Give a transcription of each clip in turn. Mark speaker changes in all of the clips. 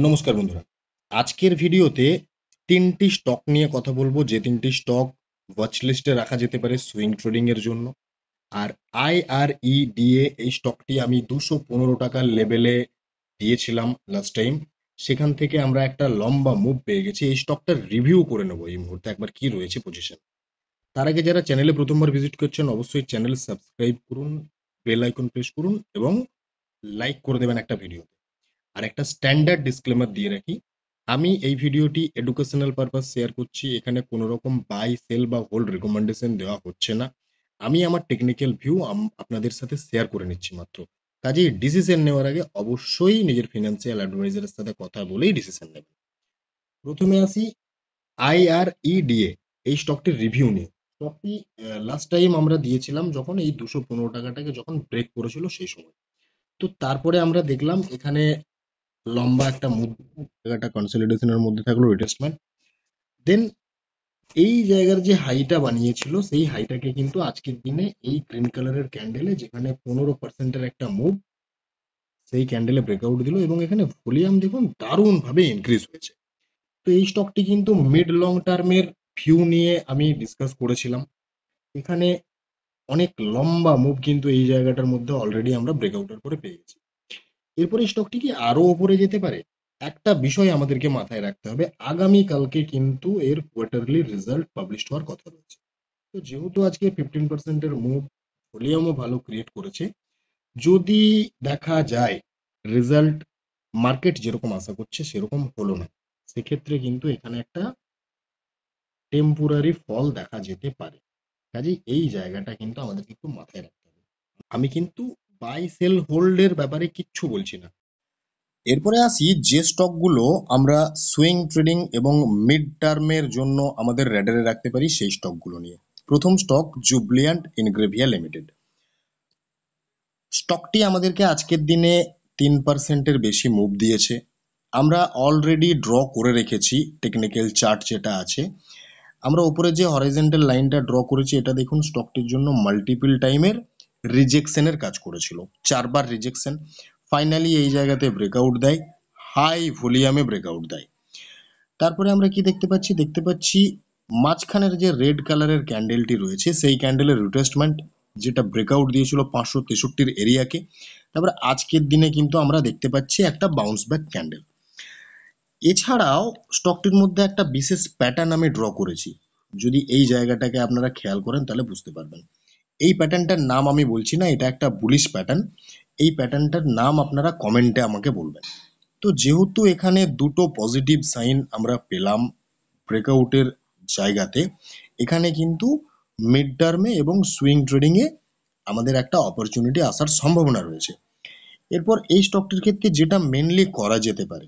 Speaker 1: নমস্কার বন্ধুরা। আজকের ভিডিওতে ৩টি স্টক নিয়ে কথা বলবো, যে ৩টি স্টক ওয়াচ লিস্টে রাখা যেতে পারে সুইং ট্রেডিং এর জন্য। আর IREDA এই স্টকটি আমি 215 টাকার লেভেলে দিয়েছিলাম লাস্ট টাইম। সেখান থেকে আমরা একটা লম্বা মুভ পেয়ে গেছি। এই স্টকটার রিভিউ করে নেবো এই মুহূর্তে একবার কি রয়েছে পজিশন। তার আগে যারা চ্যানেলে প্রথমবার ভিজিট করছেন অবশ্যই চ্যানেল সাবস্ক্রাইব করুন, বেল আইকন প্রেস করুন এবং লাইক করে দেবেন একটা ভিডিও। আর একটা স্ট্যান্ডার্ড ডিসক্লেমার দিয়ে রাখি, আমি এই ভিডিওটি এডুকেশনাল পারপাস শেয়ার করছি। এখানে কোনো রকম বাই সেল বা হোল্ড রেকমেন্ডেশন দেওয়া হচ্ছে না। আমি আমার টেকনিক্যাল ভিউ আপনাদের সাথে শেয়ার করে নিচ্ছি মাত্র। কাজেই ডিসিশন নেওয়ার আগে অবশ্যই নিজের ফিনান্সিয়াল অ্যাডভাইজারের সাথে কথা বলেই ডিসিশন নেবেন। প্রথমে আসি IREDA এই স্টকটির রিভিউ নিয়ে। স্টকটি লাস্ট টাইম আমরা দিয়েছিলাম যখন এই 215 টাকাটাকে যখন ব্রেক করেছিল সেই সময়। তো তারপরে আমরা দেখলাম এখানে লম্বা একটা মুভ, জায়গাটা কনসলিডেশনের মধ্যে থাকলো, রিটেস্টমেন্ট। দেন এই জায়গার যে হাইটা বানিয়েছিল সেই হাইটাকে কিন্তু আজকের দিনে এই গ্রিন কালারের ক্যান্ডেলে, যেখানে 15% একটা মুভ, সেই ক্যান্ডেলে ব্রেকআউট দিল এবং এখানে ভলিউম দেখুন দারুণ ভাবে ইনক্রিজ হয়েছে। তো এই স্টকটি কিন্তু মিড লং টার্মের ভিউ নিয়ে আমি ডিসকাস করেছিলাম। এখানে অনেক লম্বা মুভ কিন্তু এই জায়গাটার মধ্যে অলরেডি আমরা ব্রেকআউটের পরে পেয়ে গেছি। এরপরে স্টকটি কি আরো উপরে যেতে পারে? একটা বিষয় আমাদেরকে মাথায় রাখতে হবে, আগামী কালকে কিন্তু এর কোয়ার্টারলি রেজাল্ট পাবলিশ হওয়ার কথা রয়েছে। তো যেহেতু আজকে 15% মুভ, ভলিউমও ভালো ক্রিয়েট করেছে, যদি দেখা যায় রেজাল্ট মার্কেট যেরকম আশা করছে সেরকম হলো না, সেক্ষেত্রে কিন্তু এখানে একটা টেম্পোরারি ফল দেখা যেতে পারে। কাজেই এই জায়গাটা কিন্তু আমাদেরকে একটু মাথায় রাখতে হবে। আমি কিন্তু বাই সেল হোল্ডের ব্যাপারে কিচ্ছু বলছি না। এরপরে আসি যে স্টকগুলো আমরা সুইং ট্রেডিং এবং মিড টার্মের জন্য আমাদের র্যাডারে রাখতে পারি সেই স্টকগুলো নিয়ে। প্রথম স্টক জুবলিয়ান্ট ইনগ্রেভিয়া লিমিটেড। স্টকটি আমাদেরকে আজকের দিনে 3%-এর বেশি মুভ দিয়েছে। আমরা অলরেডি ড্র করে রেখেছি টেকনিক্যাল চার্ট যেটা আছে। আমরা উপরে যে হরাইজন্টাল লাইনটা ড্র করেছি এটা দেখুন, স্টকটির জন্য মাল্টিপল টাইমের রিজেকশনের কাজ করেছিল, 4বার রিজেকশন। ফাইনালি এই জায়গাতে ব্রেকআউট দেয়, হাই ভলিউমে ব্রেকআউট দেয়। তারপরে আমরা কি দেখতে পাচ্ছি? দেখতে পাচ্ছি মাঝখানের যে রেড কালারের ক্যান্ডেলটি রয়েছে সেই ক্যান্ডেলের রিট্রেসমেন্ট, যেটা ব্রেকআউট দিয়েছিল 563 এরিয়াকে। তারপরে আজকের দিনে কিন্তু আমরা দেখতে পাচ্ছি একটা বাউন্স ব্যাক ক্যান্ডেল। এছাড়াও স্টকটির মধ্যে একটা বিশেষ প্যাটার্ন আমি ড্র করেছি, যদি এই জায়গাটাকে আপনারা খেয়াল করেন তাহলে বুঝতে পারবেন। এই প্যাটার্নটার নাম আমি বলছি না, এটা একটা বুলিশ প্যাটার্ন। এই প্যাটার্নটার নাম আপনারা কমেন্টে আমাকে বলবেন। তো যেহেতু এখানে দুটো পজিটিভ সাইন আমরা পেলাম ব্রেকআউটের জায়গাতে, এখানে কিন্তু মিড টার্মে এবং সুইং ট্রেডিং এ আমাদের একটা অপরচুনিটি আসার সম্ভাবনা রয়েছে। এরপর এই স্টকটির ক্ষেত্রে যেটা মেনলি করা যেতে পারে,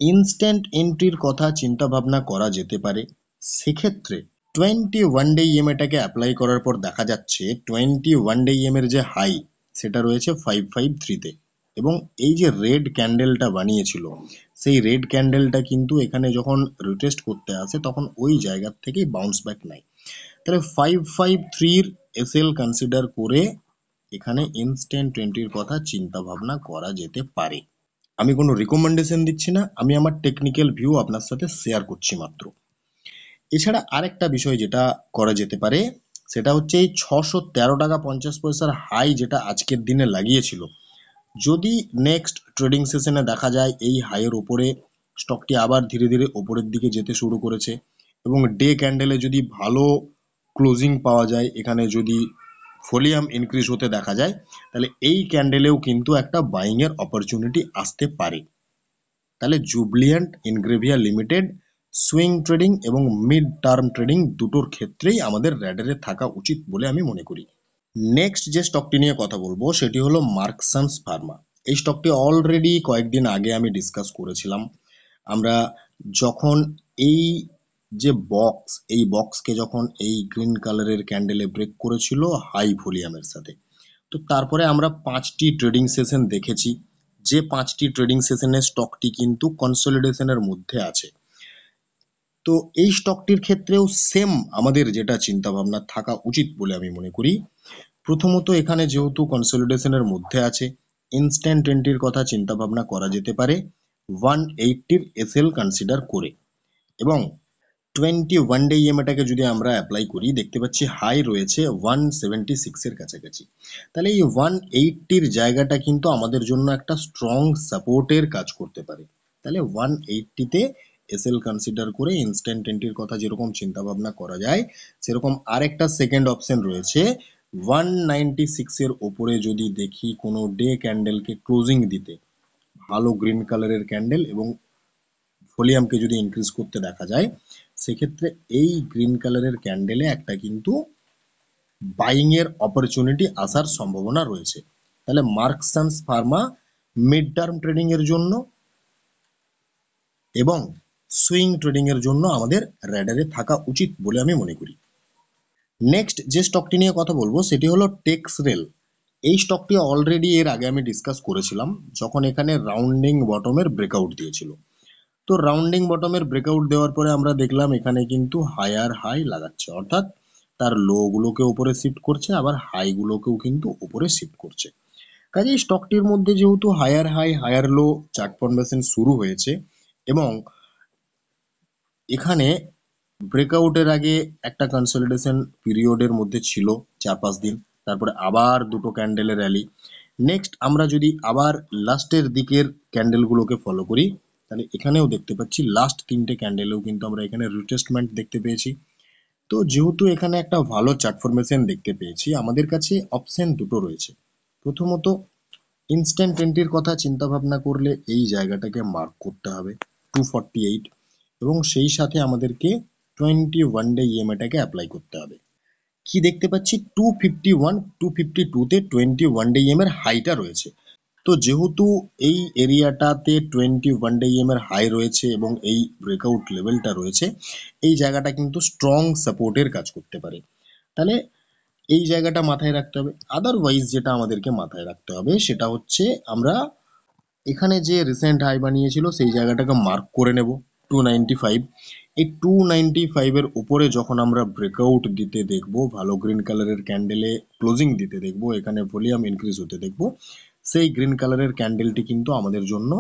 Speaker 1: ইনস্ট্যান্ট এন্ট্রির কথা চিন্তা ভাবনা করা যেতে পারে। সেক্ষেত্রে 21 ডে ইএমএটাকে অ্যাপ্লাই করার পর দেখা যাচ্ছে 21 ডে ইএমের যে হাই সেটা রয়েছে 553-তে, এবং এই যে রেড ক্যান্ডেলটা বানিয়েছিল সেই রেড ক্যান্ডেলটা কিন্তু এখানে যখন রিটেস্ট করতে আসে তখন ওই জায়গার থেকেই বাউন্স ব্যাক নেয়। তাহলে 553-র এসএল কনসিডার করে এখানে ইনস্ট্যান্ট এন্ট্রির কথা চিন্তা ভাবনা করা যেতে পারে। আমি কোনো রিকমেন্ডেশন দিচ্ছি না, আমি আমার টেকনিক্যাল ভিউ আপনার সাথে শেয়ার করছি মাত্র। এছাড়া আরেকটা বিষয় যেটা করা যেতে পারে সেটা হচ্ছে এই 613 টাকা 50 পয়সার হাই যেটা আজকের দিনে লাগিয়েছিল, যদি নেক্সট ট্রেডিং সেশনে দেখা যায় এই হাইয়ের উপরে স্টকটি আবার ধীরে ধীরে ওপরের দিকে যেতে শুরু করেছে এবং ডে ক্যান্ডেলে যদি ভালো ক্লোজিং পাওয়া যায়, এখানে যদি ভলিউম ইনক্রিজ হতে দেখা যায়, তাহলে এই ক্যান্ডেলেও কিন্তু একটা বাইং এর অপরচুনিটি আসতে পারে। তাহলে জুবলিয়ান্ট ইনগ্রেভিয়া লিমিটেড সুইং ট্রেডিং এবং মিড টার্ম ট্রেডিং দুটোর ক্ষেত্রেই আমাদের র্যাডারে থাকা উচিত বলে আমি মনে করি। নেক্সট যে স্টকটি নিয়ে কথা বলবো সেটি হলো মার্কসন্স ফার্মা। এই স্টকটি অলরেডি কয়েকদিন আগে আমি ডিসকাস করেছিলাম। আমরা যখন এই যে বক্স, এই বক্সকে যখন এই গ্রিন কালারের ক্যান্ডেলে ব্রেক করেছিল হাই ভলিউমের সাথে, তো তারপরে আমরা 5টি ট্রেডিং সেশন দেখেছি, যে 5টি ট্রেডিং সেশনে স্টকটি কিন্তু কনসলিডেশনের মধ্যে আছে। তো এই স্টকটির ক্ষেত্রেও সেম আমাদের যেটা চিন্তা ভাবনা থাকা উচিত বলে আমি মনে করি। প্রথমত এখানে যেহেতু কনসলিডেশনের মধ্যে আছে, ইনস্ট্যান্ট এন্ট্রির কথা চিন্তা ভাবনা করা যেতে পারে। 180-র এসএল কনসিডার করে, এবং 21 ডে ইএমএটাকে যদি আমরা অ্যাপ্লাই করি দেখতে পাচ্ছি হাই রয়েছে 176-এর কাছাকাছি। তাহলে এই 180-র জায়গাটা কিন্তু আমাদের জন্য একটা স্ট্রং সাপোর্টের কাজ করতে পারে। তাহলে 180-তে এসএল কনসিডার করে ইনস্ট্যান্ট এন্ট্রির কথা যেরকম চিন্তা ভাবনা করা যায়, সেরকম আরেকটা সেকেন্ড অপশন রয়েছে 196-এর ওপরে যদি দেখি কোনো ডে ক্যান্ডেলকে ক্লোজিং দিতে, ভালো গ্রিন কালারের ক্যান্ডেল এবং ভলিউমকে যদি ইনক্রিজ করতে দেখা যায়, সেক্ষেত্রে এই গ্রিন কালারের ক্যান্ডেলে একটা কিন্তু বাইং এর অপরচুনিটি আসার সম্ভাবনা রয়েছে। তাহলে মার্কসন্স ফার্মা মিড টার্ম ট্রেডিং এর জন্য এবং সুইং ট্রেডিং এর জন্য আমাদের র্যাডারে থাকা উচিত বলে আমি মনে করি। নেক্সট যে স্টকটি নিয়ে কথা বলবো সেটি হলো টেক্সরেল। এই স্টকটি অলরেডি এর আগে আমি ডিসকাস করেছিলাম যখন এখানে রাউন্ডিং বটমের ব্রেকআউট দিয়েছিল। তো রাউন্ডিং বটমের ব্রেকআউট দেওয়ার পরে আমরা দেখলাম এখানে কিন্তু হায়ার হাই লাগাচ্ছে, অর্থাৎ তার লো গুলোকে উপরে শিফট করছে, আবার হাই গুলোকেও কিন্তু উপরে শিফট করছে। কাজেই স্টকটির মধ্যে যেহেতু higher high higher low chart formation শুরু হয়েছে এবং এখানে ব্রেকআউটের আগে একটা কনসলিডেশন পিরিয়ডের মধ্যে ছিল 4-5 দিন, তারপরে আবার দুটো ক্যান্ডেলের র্যালি। নেক্সট আমরা যদি আবার লাস্টের দিকের ক্যান্ডেলগুলোকে ফলো করি, তাহলে এখানেও দেখতে পাচ্ছি লাস্ট 3টে ক্যান্ডেলেও কিন্তু আমরা এখানে রিটেস্টমেন্ট দেখতে পেয়েছি। তো যেহেতু এখানে একটা ভালো চার্ট ফরমেশন দেখতে পেয়েছি, আমাদের কাছে অপশন দুটো রয়েছে। প্রথমত ইনস্ট্যান্ট এন্ট্রির কথা চিন্তা ভাবনা করলে এই জায়গাটাকে মার্ক করতে হবে 248, এবং সেই সাথে আমাদেরকে 21 ডে ইএমএটাকে অ্যাপ্লাই করতে হবে। কি দেখতে পাচ্ছি 251 252-তে 21 ডে ইএম এর হাইটা রয়েছে। তো যেহেতু এই এরিয়াটাতে 21 ডে ইএম এর হাই রয়েছে এবং এই ব্রেকআউট লেভেলটা রয়েছে, এই জায়গাটা কিন্তু স্ট্রং সাপোর্টের কাজ করতে পারে। তাহলে এই জায়গাটা মাথায় রাখতে হবে। আদারওয়াইজ যেটা আমাদেরকে মাথায় রাখতে হবে সেটা হচ্ছে আমরা এখানে যে রিসেন্ট হাই বানিয়েছিল সেই জায়গাটাকে মার্ক করে নেব 295। এই 295 এর উপরে যখন আমরা ব্রেকআউট দিতে দেখব, ভালো গ্রিন কালারের ক্যান্ডেলে ক্লোজিং দিতে দেখব, এখানে ভলিউম ইনক্রিজ হতে দেখব, সেই গ্রিন কালারের ক্যান্ডেলটি কিন্তু আমাদের জন্য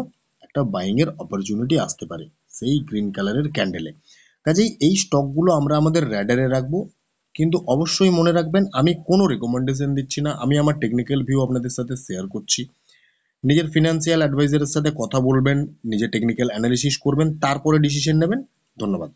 Speaker 1: একটা বাইং এর অপরচুনিটি আসতে পারে সেই গ্রিন কালারের ক্যান্ডেলে। কাজেই এই স্টকগুলো আমরা আমাদের র্যাডারে রাখবো। কিন্তু অবশ্যই মনে রাখবেন আমি কোনো রেকমেন্ডেশন দিচ্ছি না, আমি আমার টেকনিক্যাল ভিউ আপনাদের সাথে শেয়ার করছি। নিজের ফিনান্সিয়াল অ্যাডভাইজারের সাথে কথা বলবেন, নিজের টেকনিক্যাল অ্যানালিসিস করবেন, তারপরে ডিসিশন নেবেন। ধন্যবাদ।